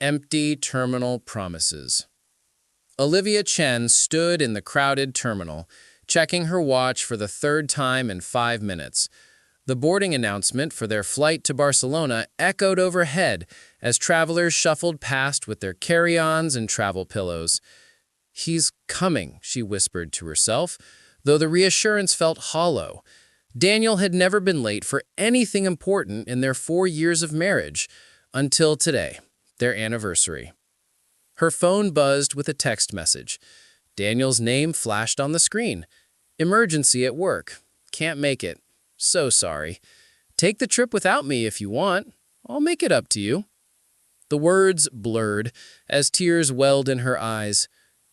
Empty terminal promises. Olivia Chen stood in the crowded terminal, checking her watch for the third time in 5 minutes. The boarding announcement for their flight to Barcelona echoed overhead as travelers shuffled past with their carry-ons and travel pillows. "He's coming," she whispered to herself, though the reassurance felt hollow. Daniel had never been late for anything important in their 4 years of marriage, until today, their anniversary. Her phone buzzed with a text message. Daniel's name flashed on the screen. "Emergency at work. Can't make it. So sorry. Take the trip without me if you want. I'll make it up to you." The words blurred as tears welled in her eyes.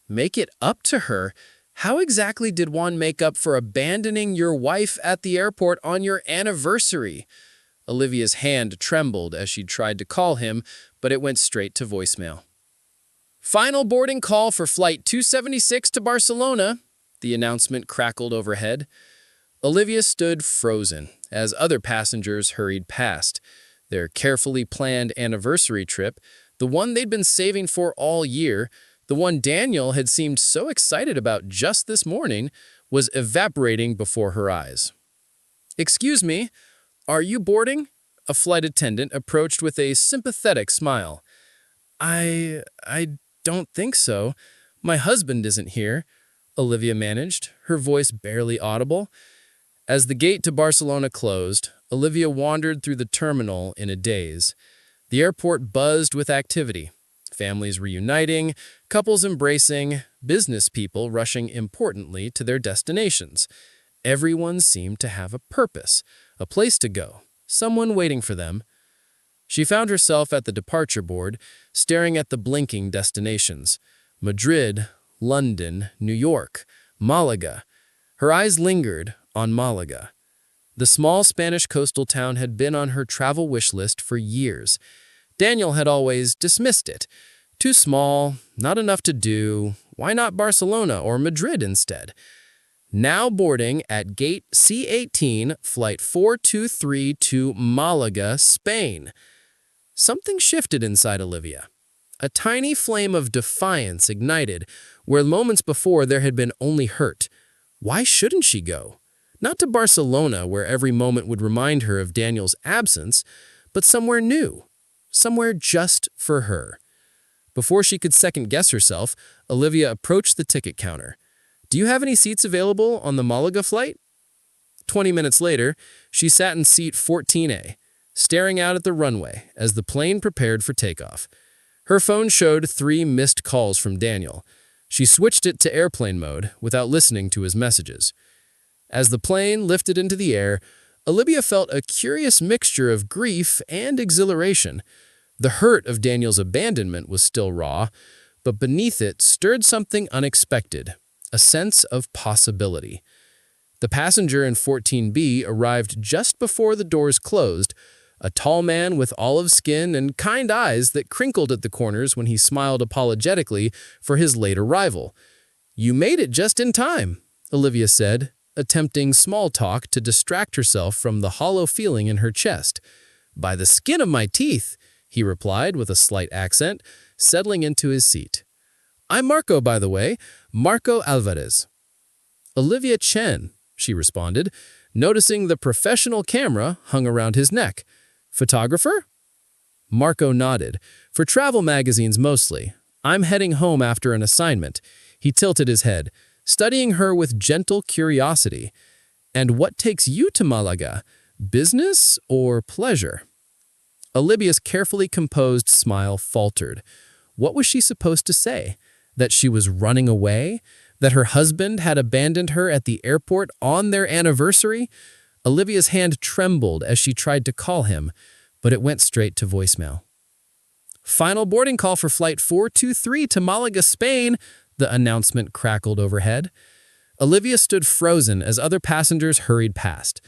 Make it up to her? How exactly did one make up for abandoning your wife at the airport on your anniversary? Olivia's hand trembled as she tried to call him, but it went straight to voicemail. "Final boarding call for Flight 276 to Barcelona," the announcement crackled overhead. Olivia stood frozen as other passengers hurried past. Their carefully planned anniversary trip, the one they'd been saving for all year, the one Daniel had seemed so excited about just this morning, was evaporating before her eyes. "Excuse me, are you boarding?" A flight attendant approached with a sympathetic smile. I don't think so. My husband isn't here," Olivia managed, her voice barely audible. As the gate to Barcelona closed, Olivia wandered through the terminal in a daze. The airport buzzed with activity. Families reuniting, couples embracing, business people rushing importantly to their destinations. Everyone seemed to have a purpose, a place to go, someone waiting for them. She found herself at the departure board, staring at the blinking destinations. Madrid, London, New York, Malaga. Her eyes lingered on Malaga. The small Spanish coastal town had been on her travel wish list for years. Daniel had always dismissed it. Too small, not enough to do. Why not Barcelona or Madrid instead? Now boarding at gate C18, flight 423 to Malaga, Spain. Something shifted inside Olivia. A tiny flame of defiance ignited, where moments before there had been only hurt. Why shouldn't she go? Not to Barcelona, where every moment would remind her of Daniel's absence, but somewhere new, somewhere just for her. Before she could second-guess herself, Olivia approached the ticket counter. "Do you have any seats available on the Malaga flight?" 20 minutes later, she sat in seat 14A, staring out at the runway as the plane prepared for takeoff. Her phone showed 3 missed calls from Daniel. She switched it to airplane mode without listening to his messages. As the plane lifted into the air, Olivia felt a curious mixture of grief and exhilaration. The hurt of Daniel's abandonment was still raw, but beneath it stirred something unexpected, a sense of possibility. The passenger in 14B arrived just before the doors closed, a tall man with olive skin and kind eyes that crinkled at the corners when he smiled apologetically for his late arrival. "You made it just in time," Olivia said, attempting small talk to distract herself from the hollow feeling in her chest. "By the skin of my teeth," he replied with a slight accent, settling into his seat. "I'm Marco, by the way, Marco Alvarez." "Olivia Chen," she responded, noticing the professional camera hung around his neck. "Photographer?" Marco nodded. "For travel magazines mostly. I'm heading home after an assignment." He tilted his head, studying her with gentle curiosity. "And what takes you to Malaga? Business or pleasure?" Olivia's carefully composed smile faltered. What was she supposed to say? That she was running away? That her husband had abandoned her at the airport on their anniversary? Olivia's hand trembled as she tried to call him, but it went straight to voicemail. "Final boarding call for Flight 423 to Malaga, Spain," the announcement crackled overhead. Olivia stood frozen as other passengers hurried past.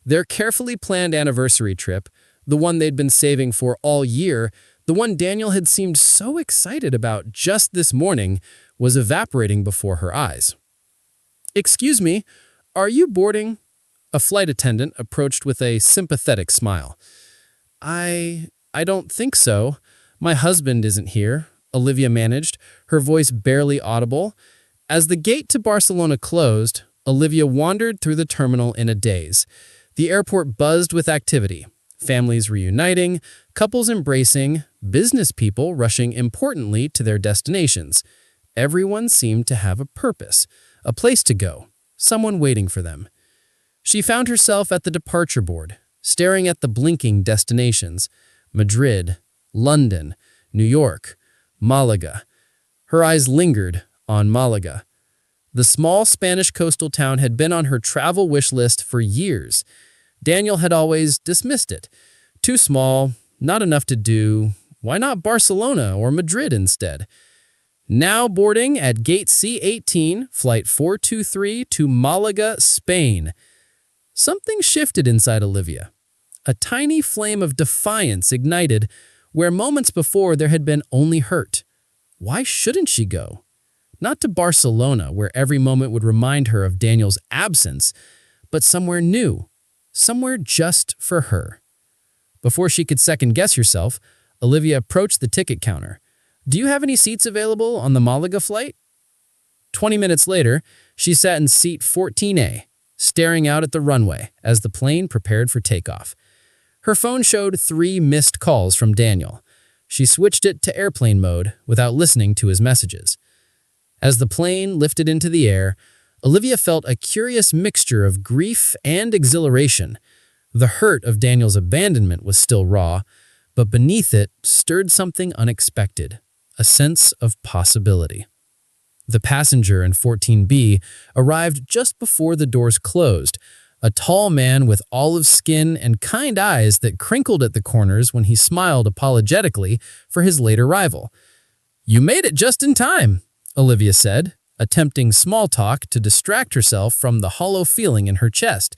Their carefully planned anniversary trip, the one they'd been saving for all year, the one Daniel had seemed so excited about just this morning, was evaporating before her eyes. "Excuse me, are you boarding?" A flight attendant approached with a sympathetic smile. I don't think so. My husband isn't here, Olivia managed, her voice barely audible. As the gate to Barcelona closed, Olivia wandered through the terminal in a daze. The airport buzzed with activity. Families reuniting, couples embracing, business people rushing importantly to their destinations. Everyone seemed to have a purpose, a place to go, someone waiting for them. She found herself at the departure board, staring at the blinking destinations: Madrid, London, New York, Malaga. Her eyes lingered on Malaga. The small Spanish coastal town had been on her travel wish list for years. Daniel had always dismissed it. Too small, not enough to do. Why not Barcelona or Madrid instead? Now boarding at gate C18, flight 423 to Malaga, Spain. Something shifted inside Olivia. A tiny flame of defiance ignited where moments before there had been only hurt. Why shouldn't she go? Not to Barcelona, where every moment would remind her of Daniel's absence, but somewhere new, somewhere just for her. Before she could second-guess herself, Olivia approached the ticket counter. "Do you have any seats available on the Malaga flight?" 20 minutes later, she sat in seat 14A, staring out at the runway as the plane prepared for takeoff. Her phone showed 3 missed calls from Daniel. She switched it to airplane mode without listening to his messages. As the plane lifted into the air, Olivia felt a curious mixture of grief and exhilaration. The hurt of Daniel's abandonment was still raw, but beneath it stirred something unexpected, a sense of possibility. The passenger in 14B arrived just before the doors closed, a tall man with olive skin and kind eyes that crinkled at the corners when he smiled apologetically for his late arrival. "You made it just in time," Olivia said, attempting small talk to distract herself from the hollow feeling in her chest.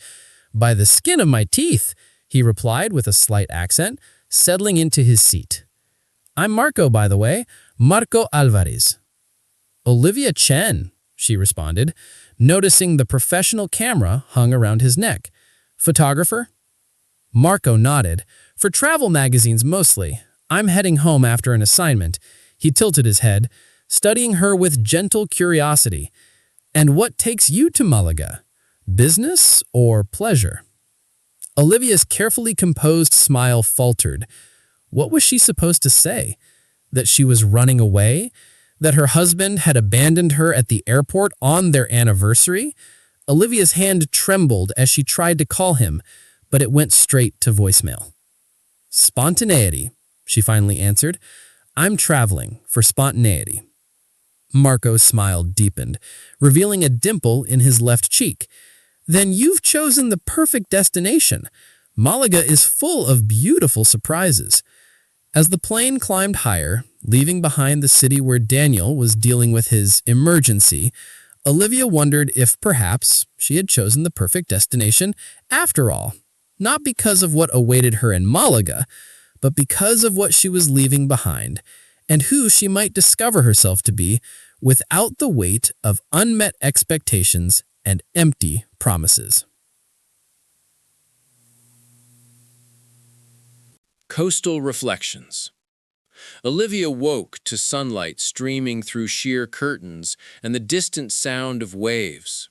"By the skin of my teeth," he replied with a slight accent, settling into his seat. "I'm Marco, by the way, Marco Alvarez." "Olivia Chen," she responded, noticing the professional camera hung around his neck. "Photographer?" Marco nodded. "For travel magazines mostly. I'm heading home after an assignment." He tilted his head, studying her with gentle curiosity. "And what takes you to Malaga? Business or pleasure?" Olivia's carefully composed smile faltered. What was she supposed to say? That she was running away? That her husband had abandoned her at the airport on their anniversary? Olivia's hand trembled as she tried to call him, but it went straight to voicemail. "Spontaneity," she finally answered. "I'm traveling for spontaneity." Marco's smile deepened, revealing a dimple in his left cheek. "Then you've chosen the perfect destination. Malaga is full of beautiful surprises." As the plane climbed higher, leaving behind the city where Daniel was dealing with his emergency, Olivia wondered if perhaps she had chosen the perfect destination after all, not because of what awaited her in Malaga, but because of what she was leaving behind and who she might discover herself to be without the weight of unmet expectations and empty promises. Coastal Reflections. Olivia woke to sunlight streaming through sheer curtains and the distant sound of waves.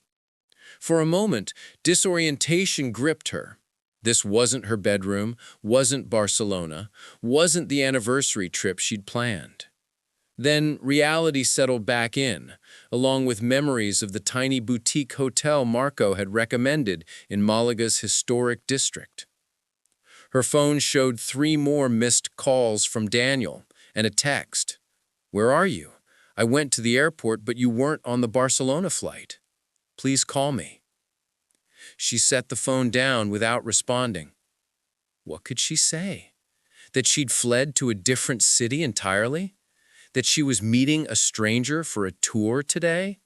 For a moment, disorientation gripped her. This wasn't her bedroom, wasn't Barcelona, wasn't the anniversary trip she'd planned. Then reality settled back in, along with memories of the tiny boutique hotel Marco had recommended in Malaga's historic district. Her phone showed 3 more missed calls from Daniel and a text. "Where are you? I went to the airport, but you weren't on the Barcelona flight. Please call me." She set the phone down without responding. What could she say? That she'd fled to a different city entirely? That she was meeting a stranger for a tour today?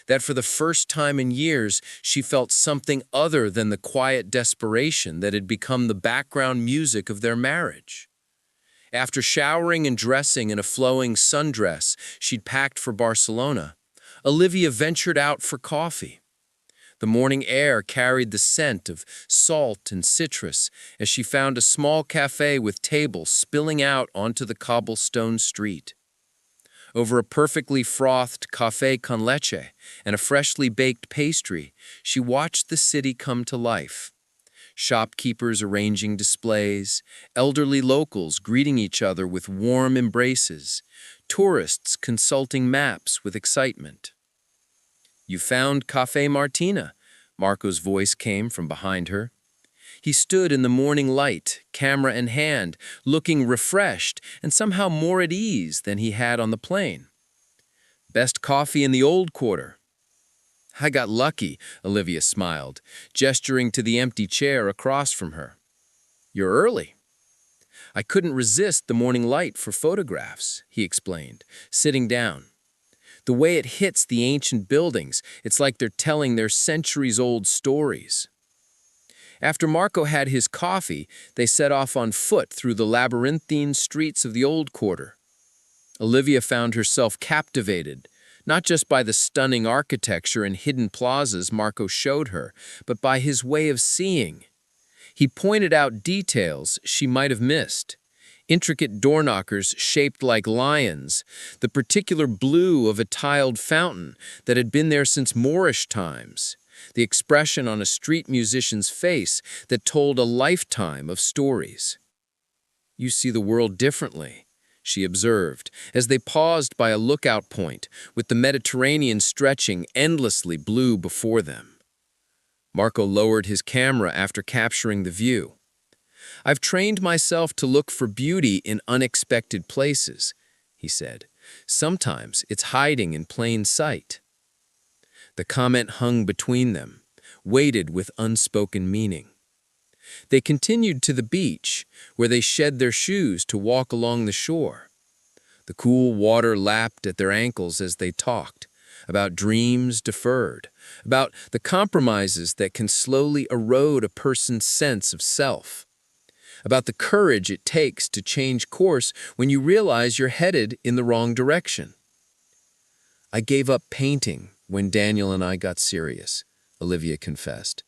That for the first time in years, she felt something other than the quiet desperation that had become the background music of their marriage? After showering and dressing in a flowing sundress she'd packed for Barcelona, Olivia ventured out for coffee. The morning air carried the scent of salt and citrus as she found a small cafe with tables spilling out onto the cobblestone street. Over a perfectly frothed café con leche and a freshly baked pastry, she watched the city come to life. Shopkeepers arranging displays, elderly locals greeting each other with warm embraces, tourists consulting maps with excitement. "You found Café Martina," Marco's voice came from behind her. He stood in the morning light, camera in hand, looking refreshed and somehow more at ease than he had on the plane. "Best coffee in the old quarter." "I got lucky," Olivia smiled, gesturing to the empty chair across from her. "You're early." "I couldn't resist the morning light for photographs," he explained, sitting down. "The way it hits the ancient buildings, it's like they're telling their centuries-old stories." After Marco had his coffee, they set off on foot through the labyrinthine streets of the old quarter. Olivia found herself captivated, not just by the stunning architecture and hidden plazas Marco showed her, but by his way of seeing. He pointed out details she might have missed. Intricate door knockers shaped like lions, the particular blue of a tiled fountain that had been there since Moorish times, the expression on a street musician's face that told a lifetime of stories. "You see the world differently," she observed, as they paused by a lookout point, with the Mediterranean stretching endlessly blue before them. Marco lowered his camera after capturing the view. "I've trained myself to look for beauty in unexpected places," he said. "Sometimes it's hiding in plain sight." The comment hung between them, weighted with unspoken meaning. They continued to the beach, where they shed their shoes to walk along the shore. The cool water lapped at their ankles as they talked, about dreams deferred, about the compromises that can slowly erode a person's sense of self, about the courage it takes to change course when you realize you're headed in the wrong direction. "I gave up painting when Daniel and I got serious," Olivia confessed.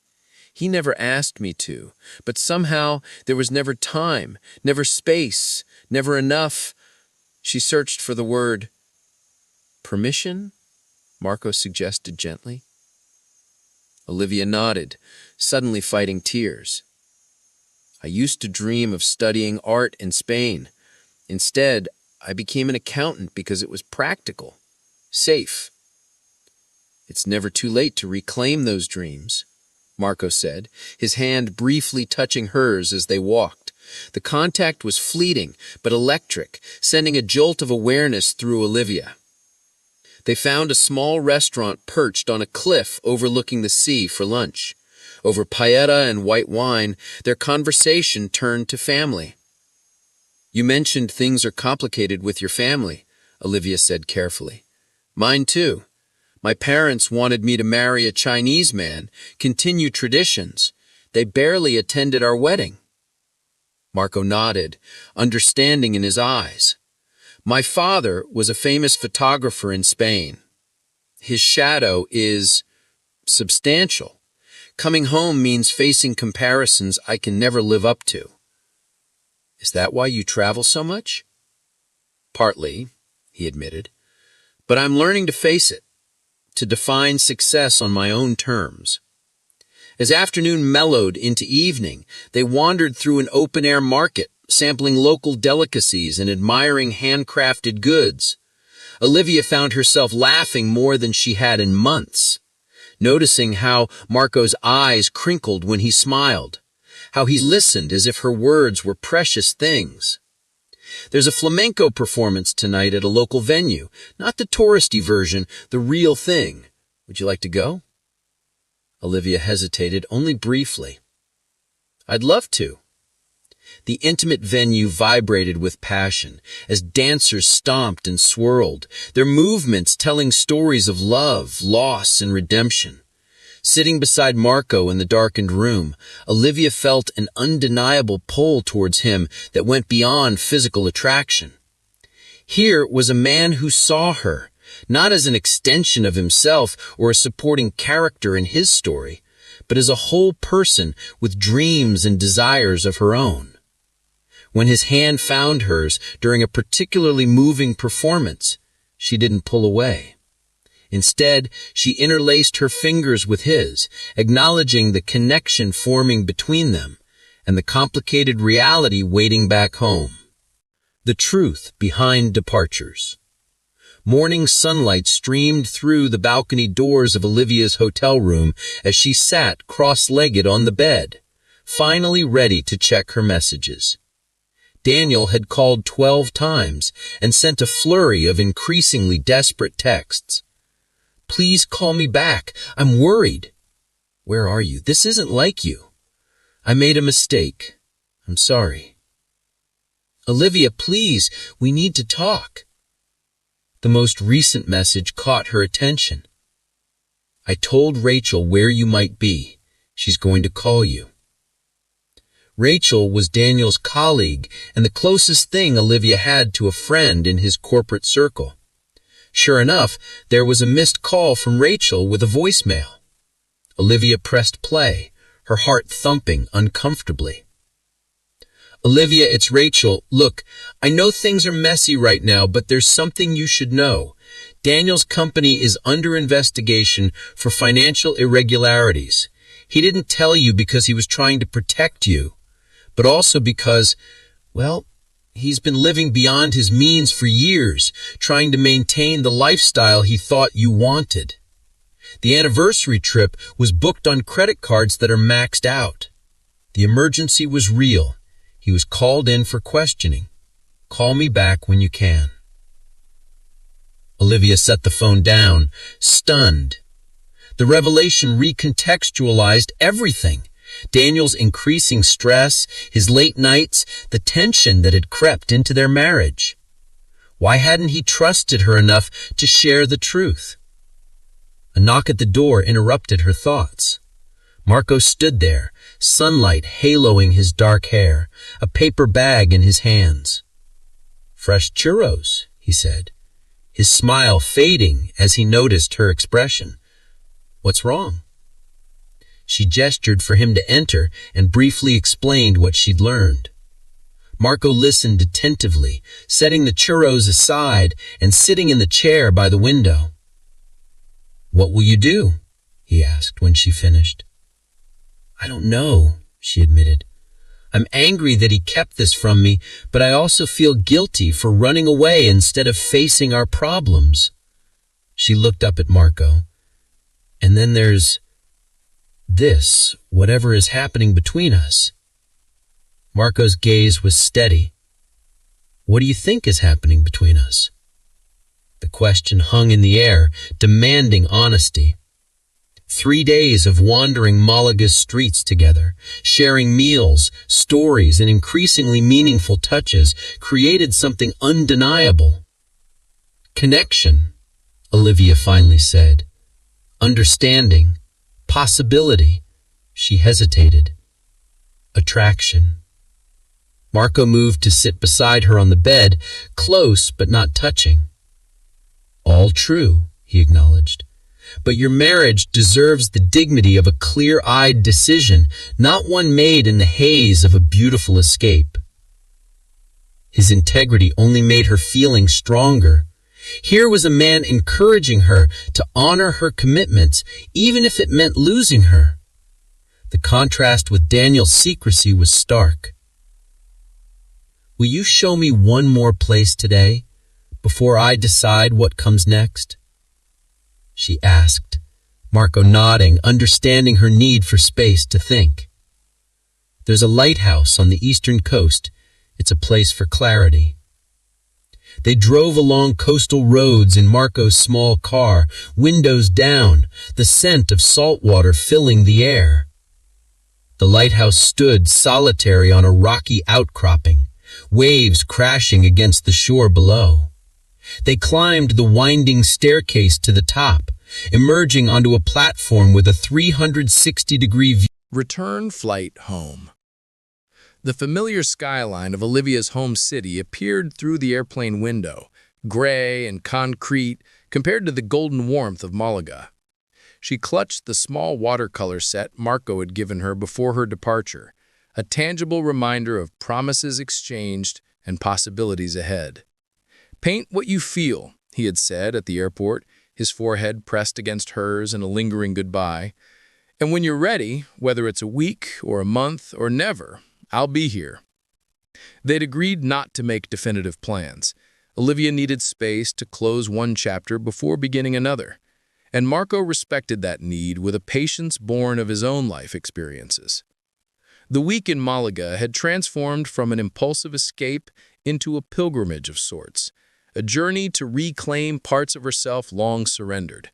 "He never asked me to, but somehow there was never time, never space, never enough." She searched for the word. "Permission?" Marco suggested gently. Olivia nodded, suddenly fighting tears. "I used to dream of studying art in Spain. Instead, I became an accountant because it was practical, safe." "It's never too late to reclaim those dreams," Marco said, his hand briefly touching hers as they walked. The contact was fleeting, but electric, sending a jolt of awareness through Olivia. They found a small restaurant perched on a cliff overlooking the sea for lunch. Over paella and white wine, their conversation turned to family. "You mentioned things are complicated with your family," Olivia said carefully. "Mine too. My parents wanted me to marry a Chinese man, continue traditions. They barely attended our wedding." Marco nodded, understanding in his eyes. "My father was a famous photographer in Spain. His shadow is substantial. Coming home means facing comparisons I can never live up to." "Is that why you travel so much?" "Partly," he admitted. "But I'm learning to face it, to define success on my own terms." As afternoon mellowed into evening, they wandered through an open-air market, sampling local delicacies and admiring handcrafted goods. Olivia found herself laughing more than she had in months, noticing how Marco's eyes crinkled when he smiled, how he listened as if her words were precious things. "There's a flamenco performance tonight at a local venue, not the touristy version, the real thing. Would you like to go?" Olivia hesitated only briefly. "I'd love to." The intimate venue vibrated with passion as dancers stomped and swirled, their movements telling stories of love, loss, and redemption. Sitting beside Marco in the darkened room, Olivia felt an undeniable pull towards him that went beyond physical attraction. Here was a man who saw her, not as an extension of himself or a supporting character in his story, but as a whole person with dreams and desires of her own. When his hand found hers during a particularly moving performance, she didn't pull away. Instead, she interlaced her fingers with his, acknowledging the connection forming between them and the complicated reality waiting back home. The truth behind departures. Morning sunlight streamed through the balcony doors of Olivia's hotel room as she sat cross-legged on the bed, finally ready to check her messages. Daniel had called 12 times and sent a flurry of increasingly desperate texts. "Please call me back. I'm worried." "Where are you? This isn't like you." "I made a mistake. I'm sorry." "Olivia, please, we need to talk." The most recent message caught her attention. "I told Rachel where you might be. She's going to call you." Rachel was Daniel's colleague and the closest thing Olivia had to a friend in his corporate circle. Sure enough, there was a missed call from Rachel with a voicemail. Olivia pressed play, her heart thumping uncomfortably. "Olivia, it's Rachel. Look, I know things are messy right now, but there's something you should know. Daniel's company is under investigation for financial irregularities. He didn't tell you because he was trying to protect you, but also because, well, he's been living beyond his means for years, trying to maintain the lifestyle he thought you wanted. The anniversary trip was booked on credit cards that are maxed out. The emergency was real. He was called in for questioning. Call me back when you can." Olivia set the phone down, stunned. The revelation recontextualized everything. Daniel's increasing stress, his late nights, the tension that had crept into their marriage. Why hadn't he trusted her enough to share the truth? A knock at the door interrupted her thoughts. Marco stood there, sunlight haloing his dark hair, a paper bag in his hands. "Fresh churros," he said, his smile fading as he noticed her expression. "What's wrong?" She gestured for him to enter and briefly explained what she'd learned. Marco listened attentively, setting the churros aside and sitting in the chair by the window. "What will you do?" he asked when she finished. "I don't know," she admitted. "I'm angry that he kept this from me, but I also feel guilty for running away instead of facing our problems." She looked up at Marco. "And then there's this, whatever is happening between us." Marco's gaze was steady. "What do you think is happening between us?" The question hung in the air, demanding honesty. 3 days of wandering Malaga's streets together, sharing meals, stories, and increasingly meaningful touches created something undeniable. "Connection," Olivia finally said. "Understanding. Possibility." She hesitated. "Attraction." Marco moved to sit beside her on the bed, close but not touching. "All true," he acknowledged. "But your marriage deserves the dignity of a clear-eyed decision, not one made in the haze of a beautiful escape." His integrity only made her feeling stronger. Here was a man encouraging her to honor her commitments, even if it meant losing her. The contrast with Daniel's secrecy was stark. "Will you show me one more place today, before I decide what comes next?" she asked, Marco nodding, understanding her need for space to think. "There's a lighthouse on the eastern coast. It's a place for clarity." They drove along coastal roads in Marco's small car, windows down, the scent of salt water filling the air. The lighthouse stood solitary on a rocky outcropping, waves crashing against the shore below. They climbed the winding staircase to the top, emerging onto a platform with a 360-degree view. Return flight home. The familiar skyline of Olivia's home city appeared through the airplane window, gray and concrete compared to the golden warmth of Malaga. She clutched the small watercolor set Marco had given her before her departure, a tangible reminder of promises exchanged and possibilities ahead. "Paint what you feel," he had said at the airport, his forehead pressed against hers in a lingering goodbye. "And when you're ready, whether it's a week or a month or never, I'll be here." They'd agreed not to make definitive plans. Olivia needed space to close one chapter before beginning another, and Marco respected that need with a patience born of his own life experiences. The week in Malaga had transformed from an impulsive escape into a pilgrimage of sorts, a journey to reclaim parts of herself long surrendered.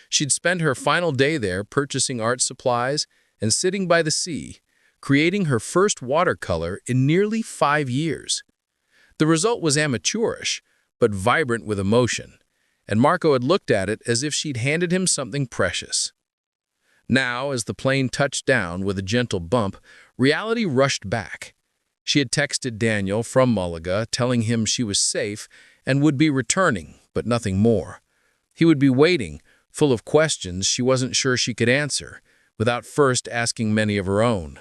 She'd spent her final day there purchasing art supplies and sitting by the sea, creating her first watercolor in nearly 5 years. The result was amateurish, but vibrant with emotion, and Marco had looked at it as if she'd handed him something precious. Now, as the plane touched down with a gentle bump, reality rushed back. She had texted Daniel from Malaga, telling him she was safe and would be returning, but nothing more. He would be waiting, full of questions she wasn't sure she could answer, without first asking many of her own.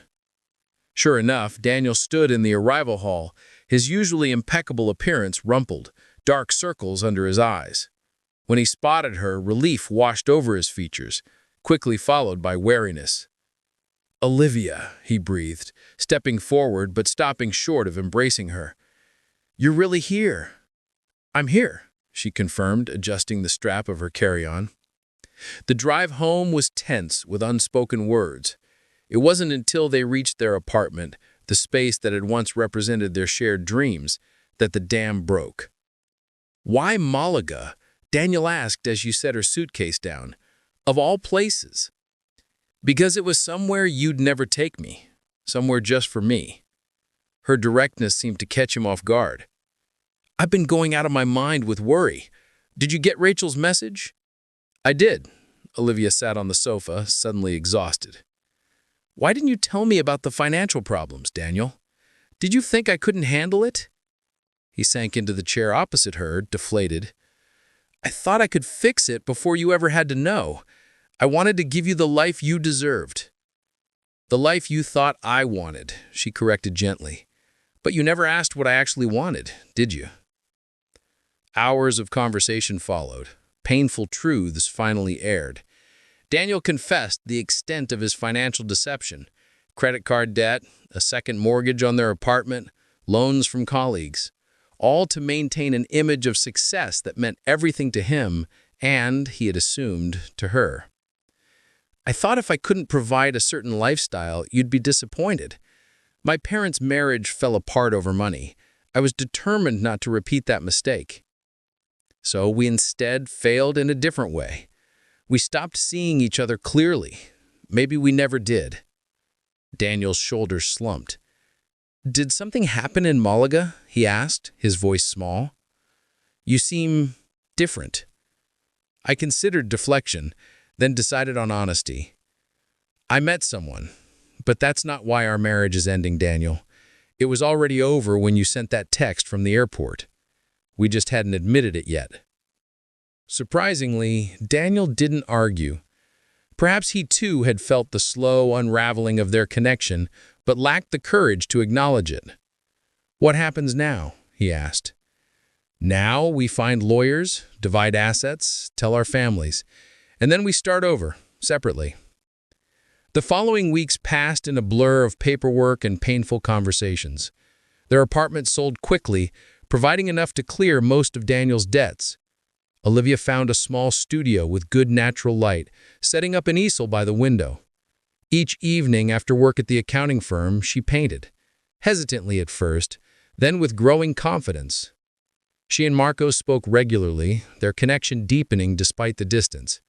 Sure enough, Daniel stood in the arrival hall, his usually impeccable appearance rumpled, dark circles under his eyes. When he spotted her, relief washed over his features, quickly followed by wariness. "Olivia," he breathed, stepping forward but stopping short of embracing her. "You're really here." "I'm here," she confirmed, adjusting the strap of her carry-on. The drive home was tense with unspoken words. It wasn't until they reached their apartment, the space that had once represented their shared dreams, that the dam broke. "Why Malaga?" Daniel asked as she set her suitcase down. "Of all places." "Because it was somewhere you'd never take me. Somewhere just for me." Her directness seemed to catch him off guard. "I've been going out of my mind with worry. Did you get Rachel's message?" "I did." Olivia sat on the sofa, suddenly exhausted. "Why didn't you tell me about the financial problems, Daniel? Did you think I couldn't handle it?" He sank into the chair opposite her, deflated. "I thought I could fix it before you ever had to know. I wanted to give you the life you deserved." "The life you thought I wanted," she corrected gently. "But you never asked what I actually wanted, did you?" Hours of conversation followed. Painful truths finally aired. Daniel confessed the extent of his financial deception: credit card debt, a second mortgage on their apartment, loans from colleagues, all to maintain an image of success that meant everything to him and, he had assumed, to her. "I thought if I couldn't provide a certain lifestyle, you'd be disappointed. My parents' marriage fell apart over money. I was determined not to repeat that mistake. So we instead failed in a different way. We stopped seeing each other clearly. Maybe we never did." Daniel's shoulders slumped. "Did something happen in Malaga?" he asked, his voice small. "You seem different." I considered deflection, then decided on honesty. "I met someone, but that's not why our marriage is ending, Daniel. It was already over when you sent that text from the airport. We just hadn't admitted it yet." Surprisingly, Daniel didn't argue. Perhaps he too had felt the slow unraveling of their connection, but lacked the courage to acknowledge it. "What happens now?" he asked. "Now we find lawyers, divide assets, tell our families, and then we start over, separately." The following weeks passed in a blur of paperwork and painful conversations. Their apartment sold quickly, providing enough to clear most of Daniel's debts. Olivia found a small studio with good natural light, setting up an easel by the window. Each evening after work at the accounting firm, she painted, hesitantly at first, then with growing confidence. She and Marco spoke regularly, their connection deepening despite the distance.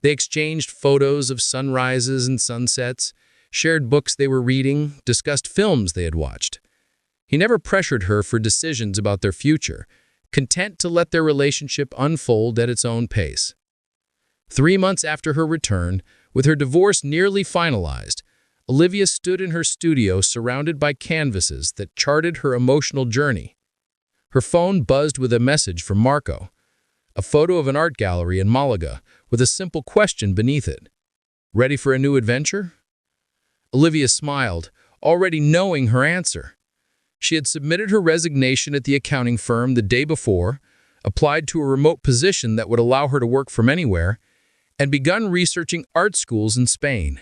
They exchanged photos of sunrises and sunsets, shared books they were reading, discussed films they had watched. He never pressured her for decisions about their future, content to let their relationship unfold at its own pace. 3 months after her return, with her divorce nearly finalized, Olivia stood in her studio surrounded by canvases that charted her emotional journey. Her phone buzzed with a message from Marco, a photo of an art gallery in Malaga with a simple question beneath it. Ready for a new adventure? Olivia smiled, already knowing her answer. She had submitted her resignation at the accounting firm the day before, applied to a remote position that would allow her to work from anywhere, and begun researching art schools in Spain.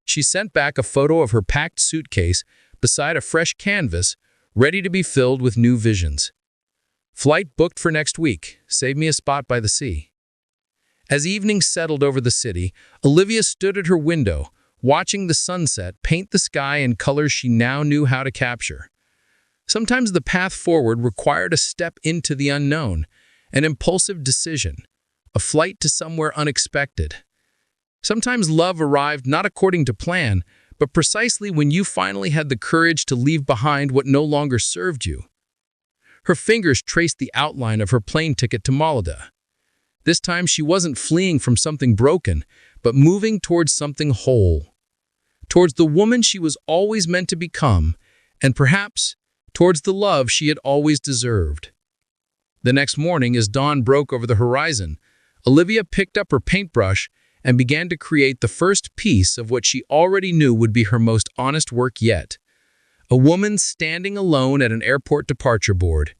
She sent back a photo of her packed suitcase beside a fresh canvas, ready to be filled with new visions. Flight booked for next week. Save me a spot by the sea. As evening settled over the city, Olivia stood at her window, watching the sunset paint the sky in colors she now knew how to capture. Sometimes the path forward required a step into the unknown, an impulsive decision, a flight to somewhere unexpected. Sometimes love arrived not according to plan, but precisely when you finally had the courage to leave behind what no longer served you. Her fingers traced the outline of her plane ticket to Malaga. This time she wasn't fleeing from something broken, but moving towards something whole. Towards the woman she was always meant to become, and perhaps towards the love she had always deserved. The next morning, as dawn broke over the horizon, Olivia picked up her paintbrush and began to create the first piece of what she already knew would be her most honest work yet. A woman standing alone at an airport departure board,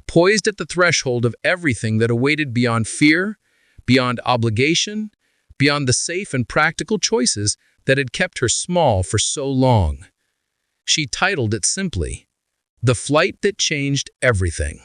poised at the threshold of everything that awaited beyond fear, beyond obligation, beyond the safe and practical choices that had kept her small for so long. She titled it simply, "The Flight That Changed Everything."